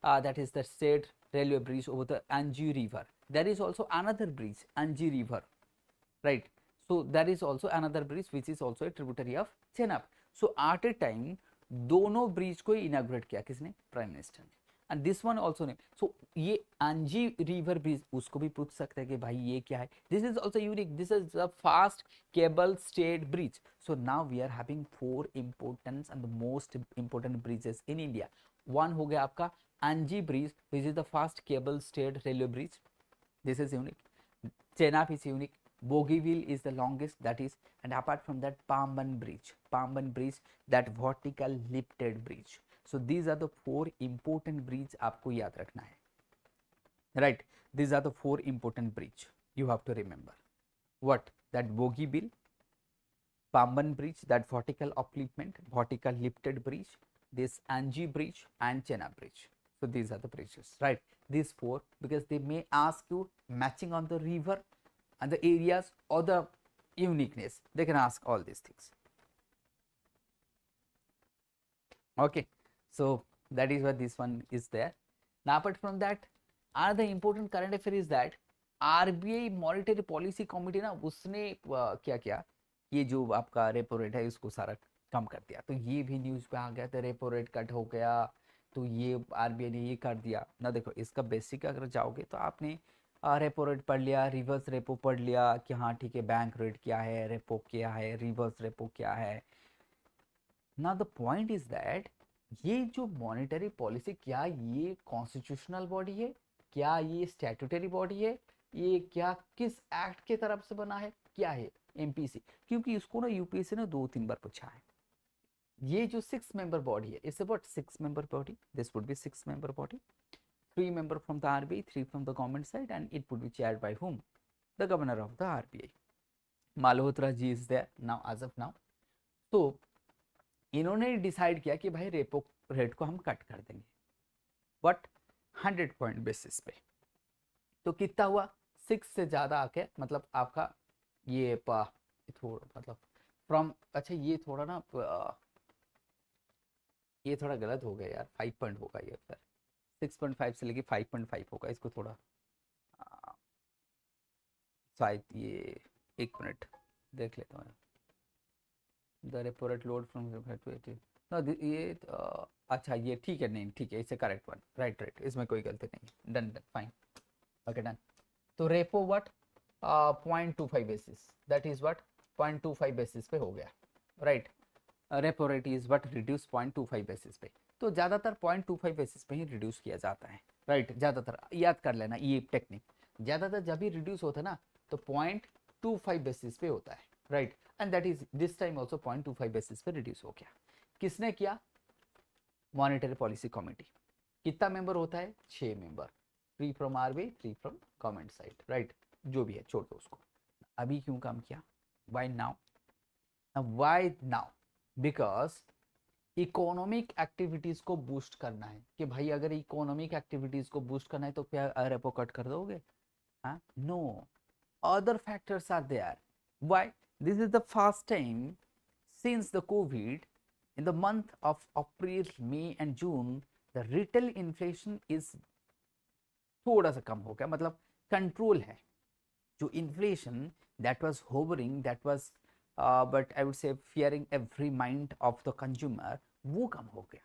that is the state railway bridge over the Anji river. There is also another bridge, Anji river, right? So there is also another bridge which is also a tributary of Chenab. So at a time, दोनों bridge को inaugurate किया किसने? Prime minister ने. And this one also ने. सो ये अंजी river bridge, उसको भी पूछ सकते हैं कि भाई ये क्या है. This is also unique. This is a first cable stayed bridge. So now we are having 4 important and the most important bridges in India. One हो गया आपका Anji bridge which is the first cable stayed railway bridge. This is unique. Chenab is unique. Bogeyville is the longest, that is, and apart from that, Pamban bridge, that vertical lifted bridge. So these are the 4 important bridge आपको याद रखना है, right? These are the 4 important bridge you have to remember. What? That Bogeyville, Pamban bridge, that vertical upliftment, vertical lifted bridge, this Anji bridge, and Chenab bridge. So these are the bridges, right? These 4, because they may ask you matching on the river and the areas or the uniqueness, they can ask all these things. Okay, so that is why this one is there. Now apart from that, another important current affair is that RBI Monetary Policy Committee ना उसने क्या किया, ये जो आपका repo rate है इसको सारा कम कर दिया. तो ये भी न्यूज़ पे आ गया था, रेपो रेट कट हो गया, तो ये आरबीआई ने ये कर दिया ना. देखो इसका बेसिक अगर जाओगे तो आपने रेपो रेट पढ़ लिया, रिवर्स रेपो पढ़ लिया कि हाँ ठीक है, बैंक रेट क्या है, रेपो क्या है, रिवर्स रेपो क्या है. ना द पॉइंट इज दैट ये जो मॉनेटरी पॉलिसी, क्या ये कॉन्स्टिट्यूशनल बॉडी है, क्या ये स्टैट्यूटरी बॉडी है, ये क्या किस एक्ट के तरफ से बना है, क्या है, एमपीसी, क्योंकि इसको ना यूपीएससी ने 2-3 बार पूछा है। ये जो 6 मेंबर बॉडी है, it's about 6 member body, this would B 6 member body, 3 member from the RBI, 3 from the government side, and it would be chaired by whom? The governor of the RBI. Malhotra ji is there now as of now. तो इन्होंने decide किया कि भाई repo rate को हम cut कर देंगे, but 100 point basis पे। तो कितना हुआ, 6 से ज़्यादा आके, मतलब आपका ये थोड़ा मतलब फ्रॉम, अच्छा ये थोड़ा ना ये थोड़ा गलत हो गया यार, 5 पॉइंट होगा ये फिर, 6.5 से लेके 5.5 होगा, इसको थोड़ा शायद ये 1 मिनट देख लेता हूँ। The repo rate load from ये अच्छा ये ठीक है, नहीं ठीक है, इससे करेक्ट वन, राइट राइट, इसमें कोई गलती नहीं, done done fine, okay done. तो repo what 0.25 basis, that is what 0.25 basis पे हो गया, right. Repo rate is what reduce 0.25 basis पे। तो ज़्यादातर 0.25 बेसिस पे ही रिड्यूस किया जाता है, राइट। ज़्यादातर याद कर लेना ये टेक्निक, ज़्यादातर जब भी रिड्यूस होता है ना तो 0.25 बेसिस पे होता है, right. And that is this time also 0.25 basis पे रिड्यूस हो गया। किसने किया, मॉनेटरी पॉलिसी कमेटी। कितना मेंबर होता है, 6 member, 3 from RBI, 3 from government side, right. जो भी है छोड़ दो उसको। अभी क्यों काम किया, why now, why now, because economic activities को बूस्ट करना है, कि भाई अगर इकोनॉमिक एक्टिविटीज को बूस्ट करना है तो क्या रेपो कट कर दोगे, हाँ, no, other factors are there. Why? This is the first time since the COVID, in the month of April, May and June, the retail inflation is थोड़ा सा कम हो गया, मतलब कंट्रोल है। जो inflation that was hovering, that was but I would say fearing every mind of the consumer, वो कम हो गया।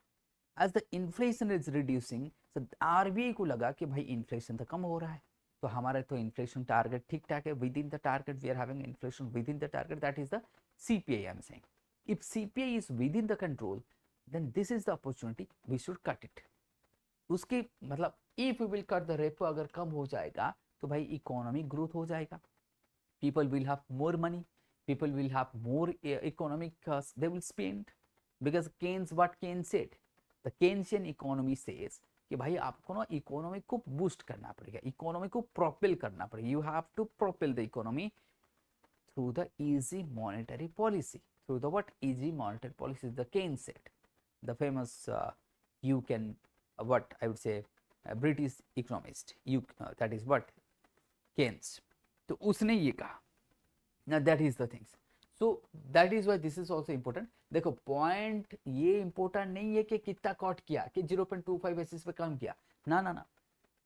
As the inflation is reducing, so RBI को लगा कि भाई इन्फ्लेशन तो कम हो रहा है, तो हमारा तो इन्फ्लेशन टारगेट ठीक ठाक है, within the target, we are having inflation within the target, that is the CPI I am saying. If CPI is within the control, then this is the opportunity, we should cut it. उसके मतलब if we will cut the repo, अगर कम हो जाएगा तो भाई economic growth हो जाएगा, people will have more money, people will have more economic, they will spend, because Keynes, what Keynes said, the Keynesian economy says कि भाई आपको ना इकोनॉमी को बूस्ट करना पड़ेगा, इकोनॉमी को प्रोपेल करना पड़ेगा, you have to propel the economy through the easy monetary policy, through the what easy monetary policy, the Keynes said, the famous you can what I would say British economist, you that is what Keynes, तो उसने ये कहा ना, that is the things, so that is why this is also important. देखो point ये important नहीं है कि कितना कट किया, कि 0.25 बेसिस पे कम किया, ना ना ना,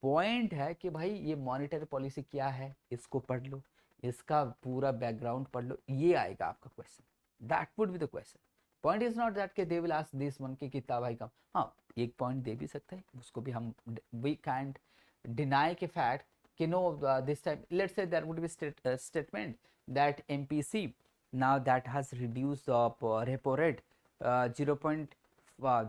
पॉइंट है कि भाई ये मॉनेटरी पॉलिसी क्या है, इसको पढ़ लो, इसका पूरा बैकग्राउंड पढ़ लो, ये आएगा आपका question, that would be the question. Point is not that के they will ask this one कि कितना भाई कम, हाँ एक पॉइंट दे भी सकता है, उसको भी हम वी कैंट डिनाई के फैक्ट कि no, this time let's say there would be statement that MPC now that has reduced the repo rate 0.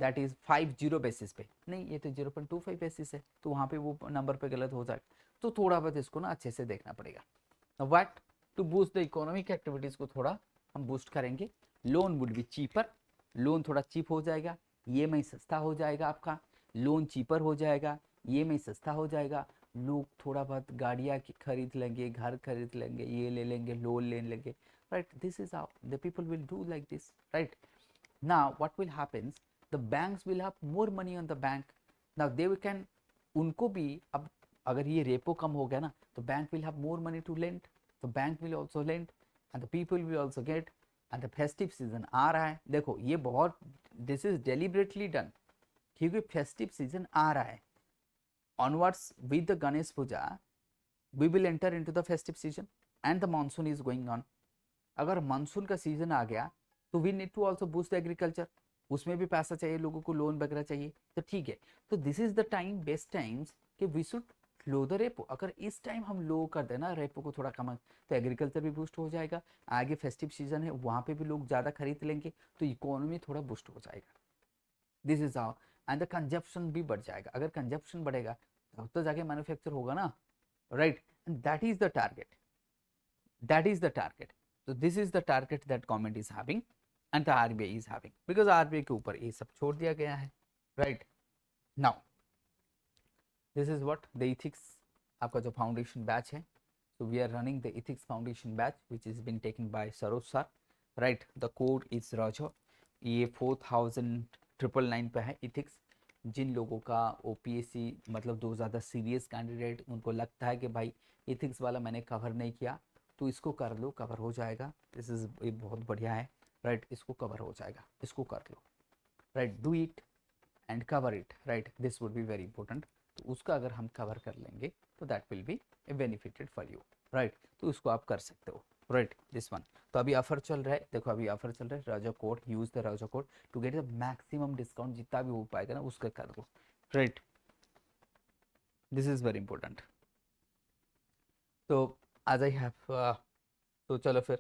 that is 50 basis पे, नहीं ये तो 0.25 बेसिस है, तो वहाँ पे वो नंबर पे गलत हो जाएगा, तो थोड़ा बहुत इसको ना अच्छे से देखना पड़ेगा। What to boost the economic activities को थोड़ा हम बूस्ट करेंगे, loan would be cheaper, loan थोड़ा चीप हो जाएगा, EMI सस्ता हो जाएगा, आपका लोन चीपर हो जाएगा, EMI सस्ता हो जाएगा, लोग थोड़ा बहुत गाड़ियाँ खरीद लेंगे, घर खरीद लेंगे, ये ले लेंगे, लोन ले लेंगे, right. This is how the people will do like this, right. Now what will happens, the banks will have more money on the bank, now they can, उनको भी अब अगर ये रेपो कम हो गया ना तो bank will have more money to lend, तो bank will also lend and the people will also get, and the festive season आ रहा है, देखो ये बहुत, दिस इज डेलिबरेटली डन, क्योंकि फेस्टिव सीजन आ रहा है। Onwards with the Ganesh Puja, we will enter into the festive season and the monsoon is going on. अगर मानसून का सीजन आ गया तो we need to also boost the agriculture, उसमें भी पैसा चाहिए, लोगों को लोन वगैरह चाहिए, तो ठीक है, तो this is the time, best times कि we should low the repo. अगर इस टाइम हम लो कर देना रेपो को थोड़ा कम, तो एग्रीकल्चर भी बूस्ट हो जाएगा, आगे फेस्टिव सीजन है वहाँ पे भी लोग ज़्यादा खरीद लेंगे, तो इकोनॉमी थोड़ा बूस्ट हो जाएगा, this is how, and the consumption भी बढ़ जाएगा। अगर कंजप्शन बढ़ेगा तब तो जाके मैन्युफैक्चर होगा ना, right? And that is the target. That is the target. So this is the target that government is having and the RBI is having, because RBI के ऊपर ये सब छोड़ दिया गया है, right? Now this is what the ethics, आपका जो foundation batch है, so we are running the ethics foundation batch which is been taken by Saroj sir, right? The code is Rajo, ये 4999 पे है ethics. जिन लोगों का OPSC मतलब दो ज़्यादा सीरियस कैंडिडेट, उनको लगता है कि भाई इथिक्स वाला मैंने कवर नहीं किया, तो इसको कर लो, कवर हो जाएगा. दिस इज ये बहुत बढ़िया है, राइट? इसको कवर हो जाएगा, इसको कर लो, right? Do it and cover it, right? This would be very important. तो उसका अगर हम कवर कर लेंगे तो that will be a benefited for you, right? तो उसको आप कर सकते हो, राइट? This one. तो अभी ऑफर चल रहा है, देखो अभी ऑफर चल रहा है, Raja code, use the Raja code to get the maximum discount, जितना भी हो पाएगा ना उसका कर दो, right? This is very important. तो as I have so chalo fir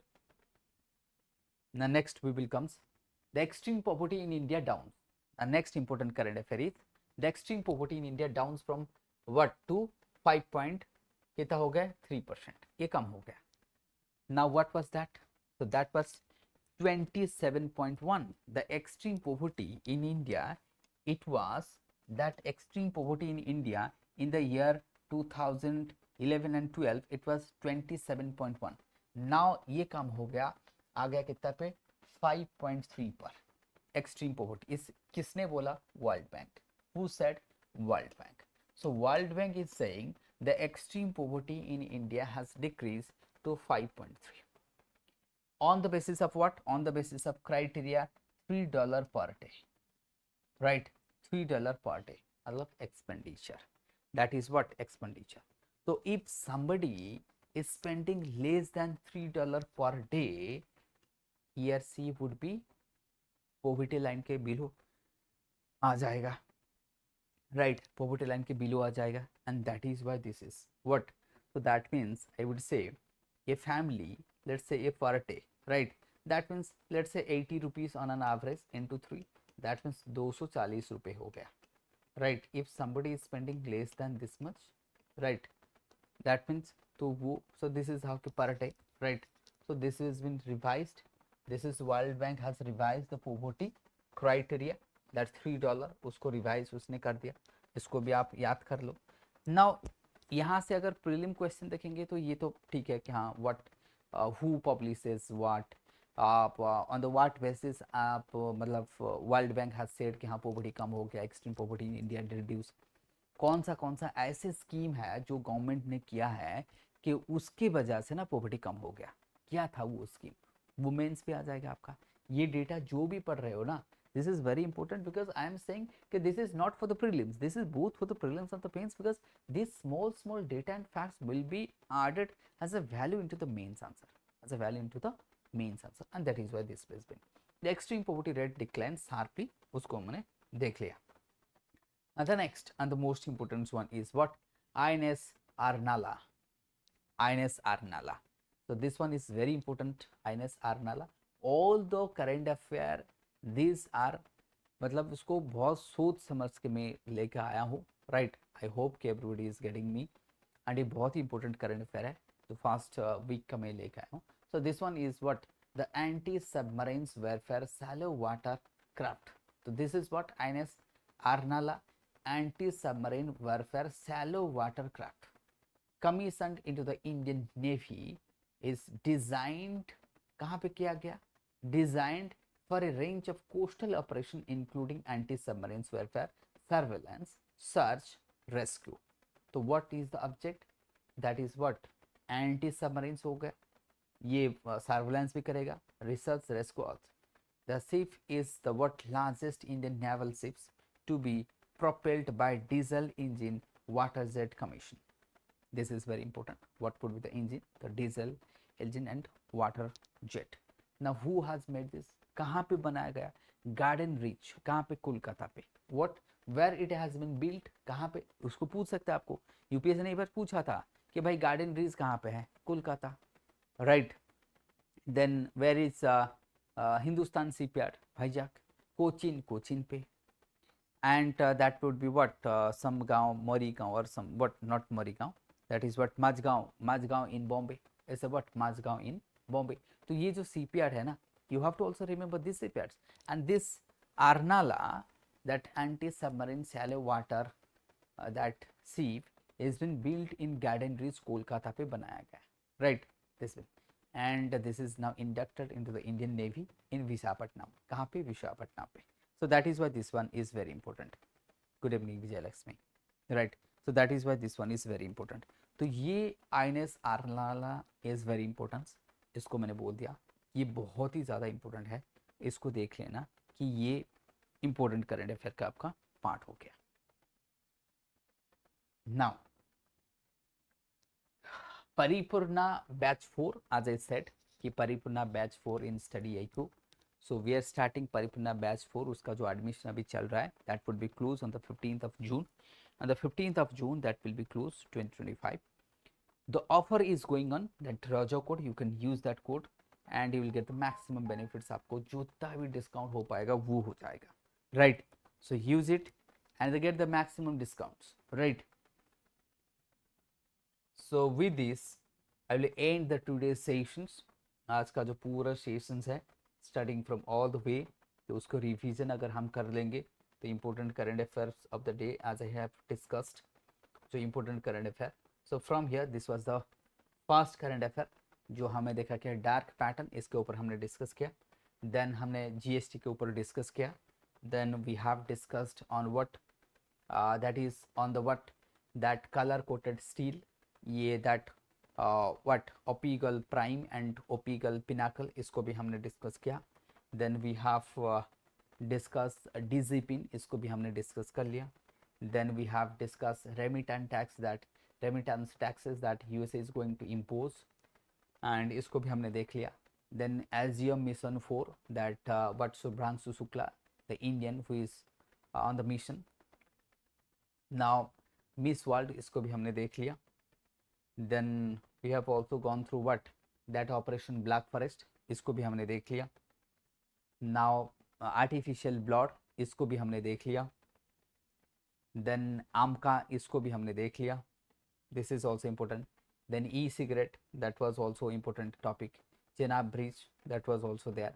the next we will comes the extreme poverty in India downs. The next important current affair is the extreme poverty in India downs from what to 5 point कितना हो गया 3%, ये कम हो गया. Now what was that? So that was 27.1. The extreme poverty in India, it was that extreme poverty in India in the year 2011 and 12 it was 27.1. now ये कम हो गया, आ गया कितना पे 5.3 पर. एक्सट्रीम पोवर्टी इस किसने बोला? World bank. Who said? World bank. so world bank is saying the extreme poverty in India has decreased to 5.3 on the basis of what? On the basis of criteria $3 per day, right? $3 per day मतलब expenditure. That is what? Expenditure. So if somebody is spending less than $3 per day, he or she would be poverty line के below आ जाएगा, right? Poverty line के below आ जाएगा, and that is why this is what? So that means I would say a family, let's say a per day, right? That means let's say 80 rupees on an average into 3, that means 240 रुपए हो गया, right? If somebody is spending less than this much, right, that means to wo, so this is how to per day, right? So this has been revised. This is World Bank has revised the poverty criteria, that $3 उसको revise उसने कर दिया. इसको भी आप याद कर लो. Now यहाँ से अगर प्रीलिम क्वेश्चन देखेंगे तो ये तो ठीक है कि हाँ व्हाट हु पब्लिशेस व्हाट, आप ऑन द व्हाट बेसिस आप मतलब वर्ल्ड बैंक हैज सेड कि हाँ पोवर्टी कम हो गया, extreme poverty in India reduce. कौन सा ऐसे स्कीम है जो गवर्नमेंट ने किया है कि उसके वजह से ना पोवर्टी कम हो गया, क्या था वो स्कीम? वुमेन्स पे आ जाएगा आपका. ये डेटा जो भी पढ़ रहे हो ना, this is very important because I am saying that this is not for the prelims, this is both for the prelims and the mains, because these small data and facts will be added as a value into the mains answer, as a value into the mains answer, and that is why this has been the extreme poverty rate declines sharply. उसको हमने देख लिया. And the next and the most important one is what? INS Arnala. INS Arnala. So this one is very important. INS Arnala. All the current affair these are मतलब उसको बहुत सोच समझ के मैं लेके आया हूँ, राइट? आई होप कि everybody is getting me. And ये बहुत ही इंपॉर्टेंट करंट अफेयर है, तो फास्ट वीक का मैं लेके आया हूँ. So this one is what? The anti submarines welfare shallow water craft. तो this is what? INS Arnala anti submarine welfare shallow water craft commissioned into the Indian Navy is designed, कहाँ पे किया गया? Designed for a range of coastal operation including anti-submarines warfare, surveillance, search, rescue. तो what is the object? That is what? Anti-submarines हो गया, ये surveillance भी करेगा, research, rescue. The ship is the what? Largest Indian naval ships to be propelled by diesel engine water jet commission. This is very important. What could be the engine? The diesel engine and water jet. Now who has made this? कहाँ पे बनाया गया? Garden reach. कहाँ पे? कोलकाता पे. What? Where it has been built? कहाँ पे? उसको पूछ सकते हैं आपको. यूपीएससी ने एक बार पूछा था कि भाई गार्डन रीच कहाँ पे है? Kolkata, right? Then where is Hindustan shipyard? Vizag. Cochin, Cochin पे. And that would be what? Some गाँव, Morigaon or some what? Not Morigaon. that is what Majgaon in Bombay is a what Majgaon in Bombay. तो ये जो shipyard है ना, you have to also remember this shipyards, and this Arnala, that anti-submarine shallow water that ship has been built in Garden Reach, Kolkata पे बनाया गया है, right? This way, and this is now inducted into the Indian Navy in Visakhapatnam. कहाँ पे? विशाखापट्टनम पे. So that is why this one is very important. Good evening Vijay Lakshmi, right? So that is why this one is very important. तो ये INS Arnala is very important. इसको मैंने बोल दिया, ये बहुत ही ज़्यादा इम्पोर्टेंट है, इसको देख लेना कि ये इम्पोर्टेंट करंट अफेयर का आपका पार्ट हो गया. Now Paripurna batch 4, as I said कि Paripurna batch 4 in StudyIQ. So we are starting Paripurna batch 4. उसका जो एडमिशन अभी चल रहा है, that would be closed on the 15th of June. On the 15th of June, that will be closed 2025. The offer is going on. That Raja code, you can use that code and you will get the maximum benefits. आपको जितना भी discount हो पाएगा वो हो जाएगा, right? So use it and they get the maximum discounts, right? So with this, I will end the today's sessions. आज का जो पूरा सेशंस है, starting from all the way, तो उसको रिवीजन अगर हम कर लेंगे तो important current affairs of the day as I have discussed. So important current affair. So from here, this was the first current affair जो हमें देखा कि डार्क पैटर्न, इसके ऊपर हमने डिस्कस किया. देन हमने GST के ऊपर डिस्कस किया. Then we have discussed on what that is on the what that colour coated steel, ये दैट व्हाट ओपीगल प्राइम एंड ओपीगल पिनाकल, इसको भी हमने डिस्कस किया. Then we have discuss DIGIPIN, इसको भी हमने डिस्कस कर लिया. Then we have discuss remittance tax, that remittance taxes that USA is going to impose, and इसको भी हमने देख लिया. देन एजियम mission 4, that what Shubhranshu Shukla the Indian who is on the mission. Now Miss World, इसको भी हमने देख लिया. Then we have also gone through what that operation black forest, इसको भी हमने देख लिया. नाउ आर्टिफिशियल ब्लड, इसको भी हमने देख लिया. देन आमका, इसको भी हमने देख लिया. This is also important. Then e-cigarette, that was also important topic. Chenab breach, that was also there.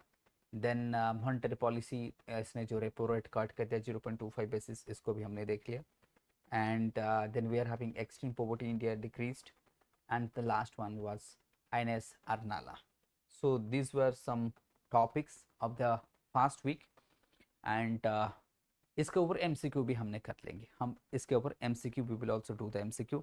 Then monetary policy, इसने जो रेपो रेट काट कर दिया 0.25 बेसिस, इसको भी हमने देख लिया. And then we are having extreme poverty India decreased, and the last one was INS Arnala. So these were some topics of the past week, and इसके ऊपर MCQ भी हमने कर लेंगे. हम इसके ऊपर MCQ, we will also do the MCQ.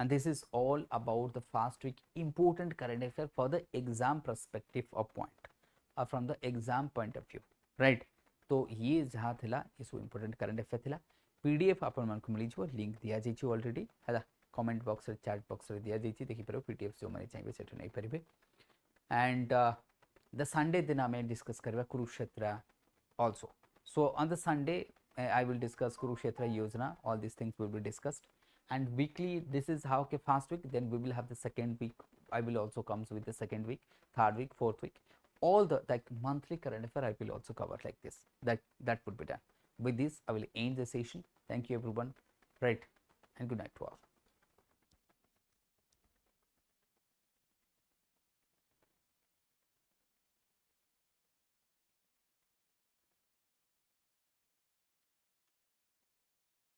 And this is all about the past week important current affair for the exam perspective of point, or from the exam point of view, right? तो ये जहाँ थिला ये सब important current affair थिला. PDF आपण मन को मिली जो लिंक दिया जाइए ऑलरेडी है, कमेंट बॉक्स रे चैट बॉक्स रे दिया जाइए, देखि परबे PDF जो माने चाहिए सेट नहीं परबे. एंड द संडे दिन हमें डिस्कस करबा Kurukshetra also. So on the Sunday I will discuss Kurukshetra Yojana, all these things will be discussed. And weekly, this is how okay fast week, then we will have the second week, I will also comes with the second week, third week, fourth week, all the like monthly current affair I will also cover like this. That would be done. With this I will end the session. Thank you everyone, right, and good night to all.